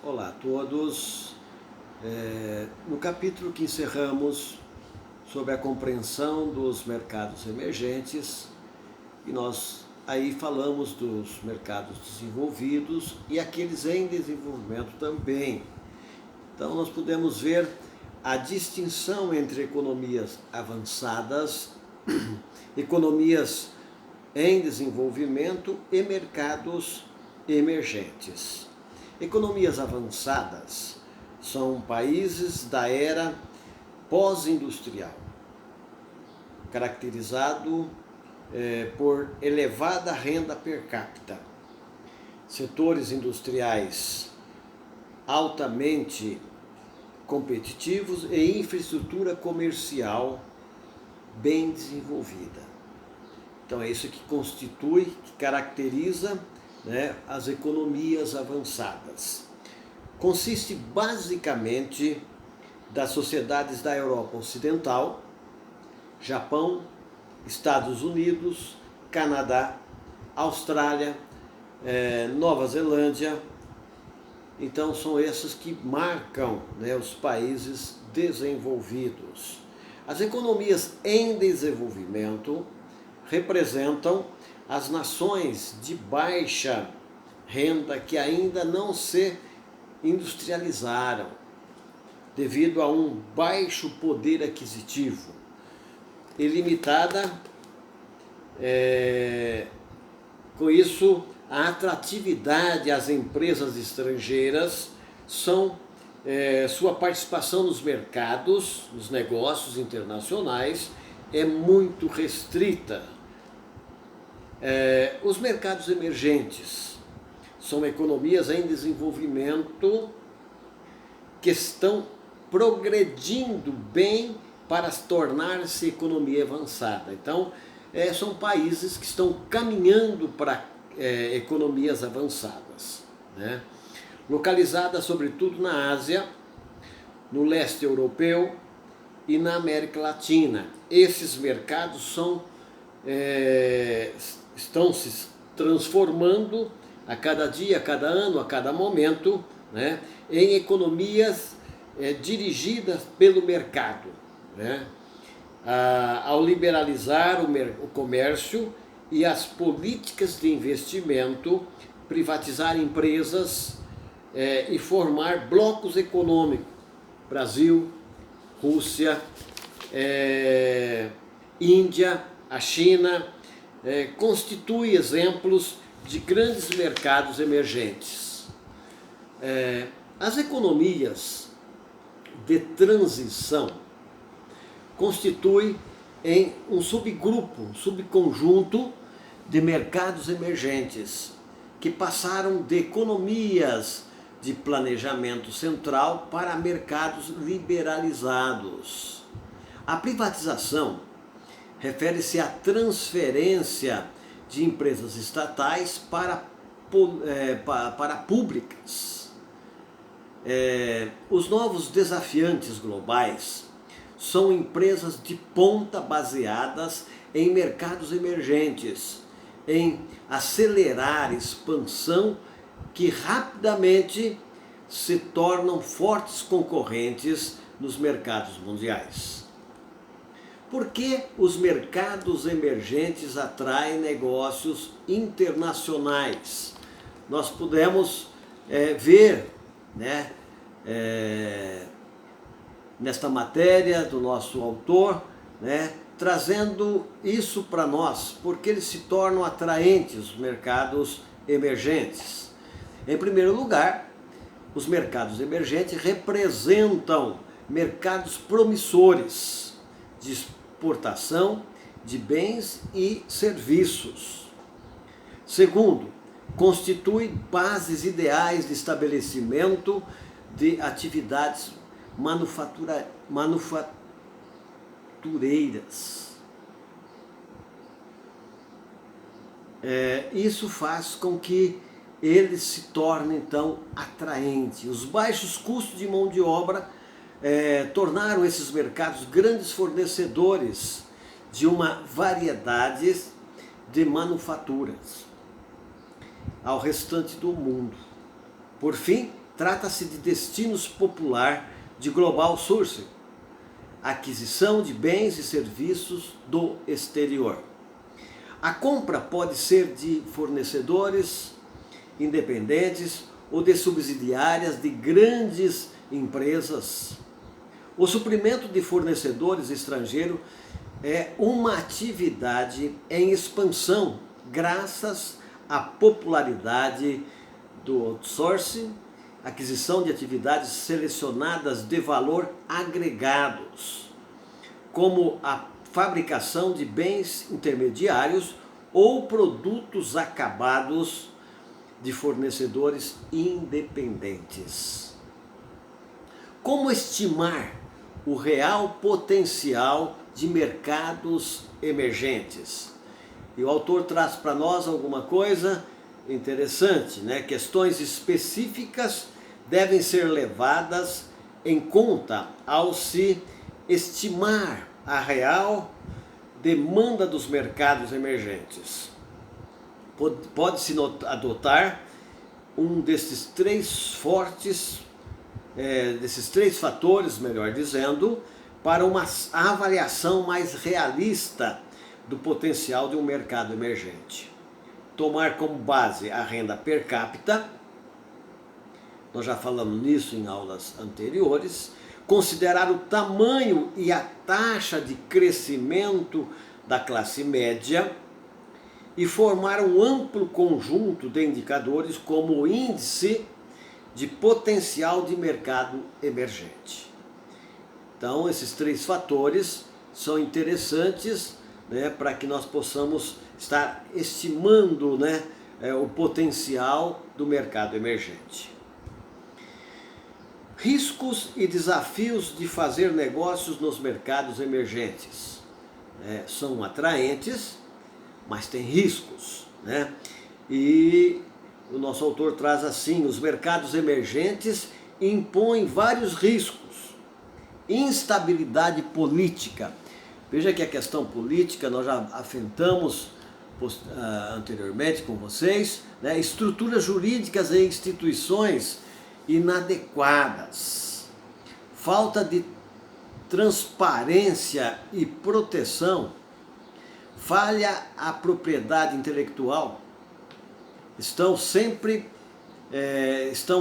Olá a todos. No capítulo que encerramos sobre a compreensão dos mercados emergentes, e nós aí falamos dos mercados desenvolvidos e aqueles em desenvolvimento também. Então nós podemos ver a distinção entre economias avançadas, economias em desenvolvimento e mercados emergentes. Economias avançadas são países da era pós-industrial, caracterizado por elevada renda per capita, setores industriais altamente competitivos e infraestrutura comercial bem desenvolvida. Então é isso que constitui, que caracteriza, as economias avançadas. Consiste basicamente das sociedades da Europa Ocidental, Japão, Estados Unidos, Canadá, Austrália, Nova Zelândia. Então são essas que marcam, os países desenvolvidos. As economias em desenvolvimento representam as nações de baixa renda que ainda não se industrializaram, devido a um baixo poder aquisitivo e limitada, com isso, a atratividade às empresas estrangeiras, sua participação nos mercados, nos negócios internacionais, é muito restrita. Os mercados emergentes são economias em desenvolvimento que estão progredindo bem para tornar-se economia avançada. Então, são países que estão caminhando para economias avançadas, localizadas sobretudo na Ásia, no leste europeu e na América Latina. Esses mercados estão se transformando a cada dia, a cada ano, a cada momento, em economias dirigidas pelo mercado, ao liberalizar o comércio e as políticas de investimento, privatizar empresas e formar blocos econômicos. Brasil, Rússia, Índia, a China, constituem exemplos de grandes mercados emergentes. As economias de transição constituem em um subgrupo, um subconjunto de mercados emergentes que passaram de economias de planejamento central para mercados liberalizados. A privatização refere-se à transferência de empresas estatais para públicas. Os novos desafiantes globais são empresas de ponta baseadas em mercados emergentes, em acelerar a expansão que rapidamente se tornam fortes concorrentes nos mercados mundiais. Por que os mercados emergentes atraem negócios internacionais? Nós pudemos ver, nesta matéria do nosso autor, trazendo isso para nós, porque eles se tornam atraentes, os mercados emergentes. Em primeiro lugar, os mercados emergentes representam mercados promissores de exportação de bens e serviços. Segundo, constitui bases ideais de estabelecimento de atividades manufatureiras. Isso faz com que eles se tornem, então, atraentes. Os baixos custos de mão de obra tornaram esses mercados grandes fornecedores de uma variedade de manufaturas ao restante do mundo. Por fim, Trata-se de destinos popular de global sourcing, aquisição de bens e serviços do exterior. A compra pode ser de fornecedores independentes ou de subsidiárias de grandes empresas. O suprimento de fornecedores estrangeiros é uma atividade em expansão graças à popularidade do outsourcing, aquisição de atividades selecionadas de valor agregados, como a fabricação de bens intermediários ou produtos acabados de fornecedores independentes. Como estimar o real potencial de mercados emergentes? E o autor traz para nós alguma coisa interessante, né? Questões específicas devem ser levadas em conta ao se estimar a real demanda dos mercados emergentes. Pode-se adotar um desses três fatores, melhor dizendo, para uma avaliação mais realista do potencial de um mercado emergente. Tomar como base a renda per capita, nós já falamos nisso em aulas anteriores, considerar o tamanho e a taxa de crescimento da classe média e formar um amplo conjunto de indicadores como o índice de potencial de mercado emergente. Então, esses três fatores são interessantes, né, para que nós possamos estar estimando, né, o potencial do mercado emergente. Riscos e desafios de fazer negócios nos mercados emergentes. São atraentes, mas tem riscos, né? E o nosso autor traz assim: os mercados emergentes impõem vários riscos. Instabilidade política. Veja que a questão política nós já afetamos anteriormente com vocês, né? Estruturas jurídicas e instituições inadequadas, falta de transparência e proteção, falha a propriedade intelectual, estão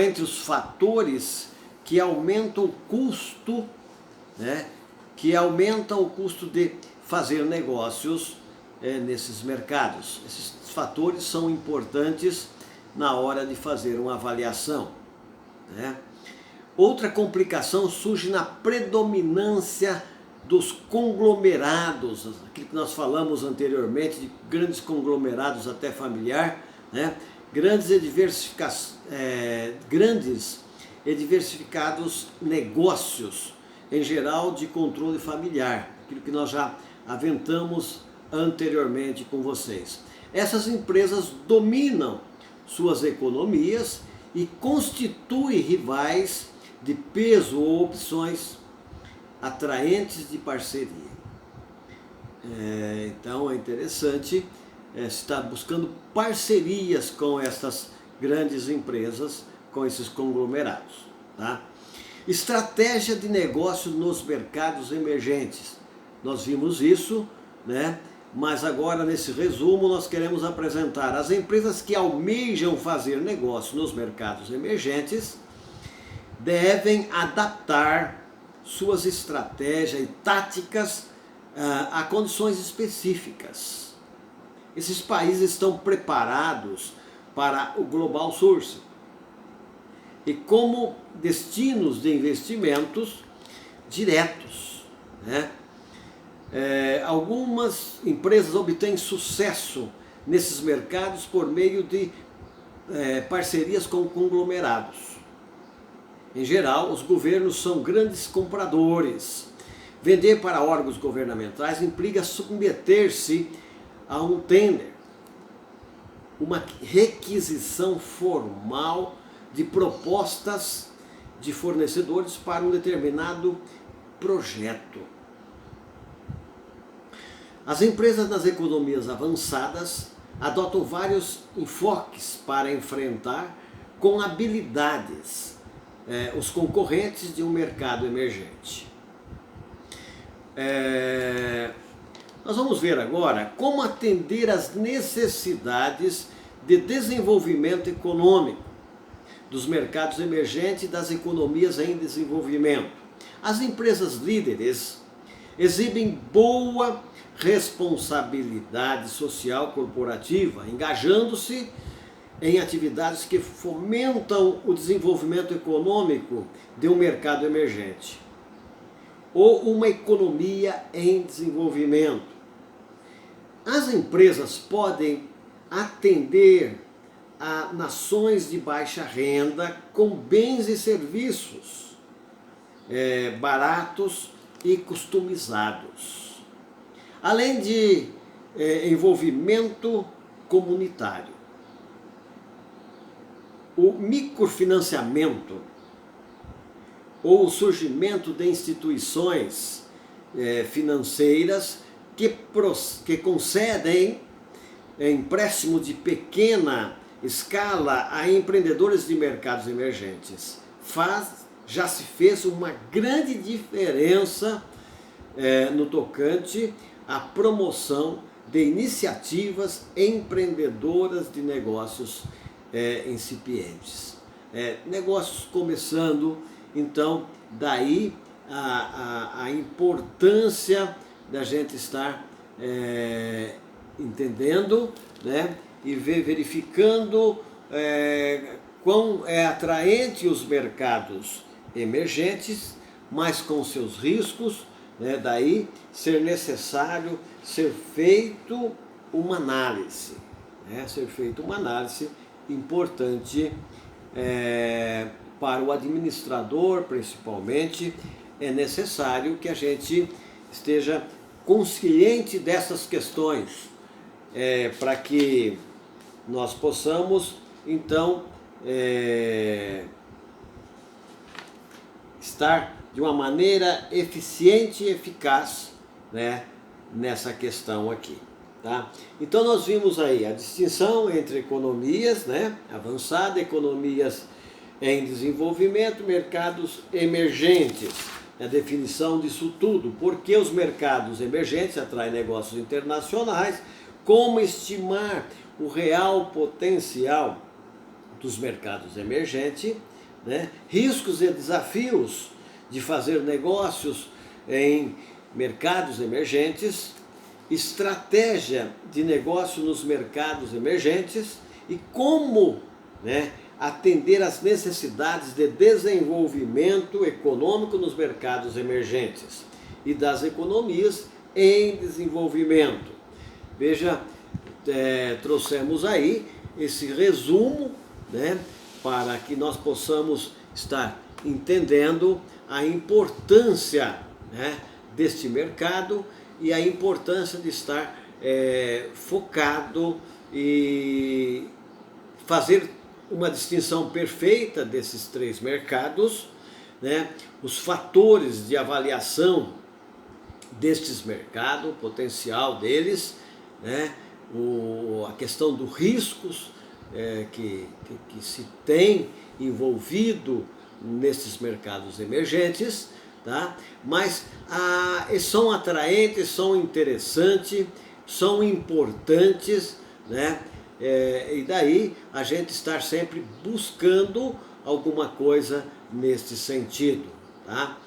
entre os fatores que aumentam o custo, né? Que aumentam o custo de fazer negócios nesses mercados. Esses fatores são importantes na hora de fazer uma avaliação, né? Outra complicação surge na predominância dos conglomerados, aquilo que nós falamos anteriormente, de grandes conglomerados até familiar, né? Grandes e diversificados negócios, em geral de controle familiar, aquilo que nós já aventamos anteriormente com vocês. Essas empresas dominam suas economias e constituem rivais de peso ou opções atraentes de parceria. Então é interessante estar buscando parcerias com essas grandes empresas, com esses conglomerados, tá? Estratégia de negócio nos mercados emergentes. Nós vimos isso, né? Mas agora nesse resumo nós queremos apresentar as empresas que almejam fazer negócio nos mercados emergentes devem adaptar suas estratégias e táticas a condições específicas. Esses países estão preparados para o global sourcing e como destinos de investimentos diretos, né? Algumas empresas obtêm sucesso nesses mercados por meio de parcerias com conglomerados. Em geral, os governos são grandes compradores. Vender para órgãos governamentais implica submeter-se a um tender, uma requisição formal de propostas de fornecedores para um determinado projeto. As empresas nas economias avançadas adotam vários enfoques para enfrentar com habilidades os concorrentes de um mercado emergente. Nós vamos ver agora como atender às necessidades de desenvolvimento econômico dos mercados emergentes e das economias em desenvolvimento. As empresas líderes exibem boa responsabilidade social corporativa, engajando-se em atividades que fomentam o desenvolvimento econômico de um mercado emergente ou uma economia em desenvolvimento. As empresas podem atender a nações de baixa renda com bens e serviços baratos e customizados, além de envolvimento comunitário. O microfinanciamento ou o surgimento de instituições financeiras que concedem empréstimo de pequena escala a empreendedores de mercados emergentes. Já se fez uma grande diferença no tocante à promoção de iniciativas empreendedoras de negócios incipientes. Negócios começando, então, daí a importância da gente estar entendendo, né, e verificando quão é atraente os mercados emergentes, mas com seus riscos, né, daí ser necessário ser feito uma análise, importante para o administrador, principalmente. É necessário que a gente esteja consciente dessas questões, para que nós possamos, então, estar de uma maneira eficiente e eficaz, né, nessa questão aqui. Tá? Então nós vimos aí a distinção entre economias, né, avançada, economias em desenvolvimento, mercados emergentes. A definição disso tudo, porque os mercados emergentes atraem negócios internacionais, como estimar o real potencial dos mercados emergentes, né, riscos e desafios de fazer negócios em mercados emergentes, estratégia de negócio nos mercados emergentes e como, né, atender às necessidades de desenvolvimento econômico nos mercados emergentes e das economias em desenvolvimento. Veja, trouxemos aí esse resumo, né, para que nós possamos estar entendendo a importância, né, deste mercado e a importância de estar focado e fazer uma distinção perfeita desses três mercados, né, os fatores de avaliação destes mercados, o potencial deles, né, a questão dos riscos que se tem envolvido nesses mercados emergentes, tá? Mas são atraentes, são interessantes, são importantes, né? E daí a gente estar sempre buscando alguma coisa nesse sentido, tá?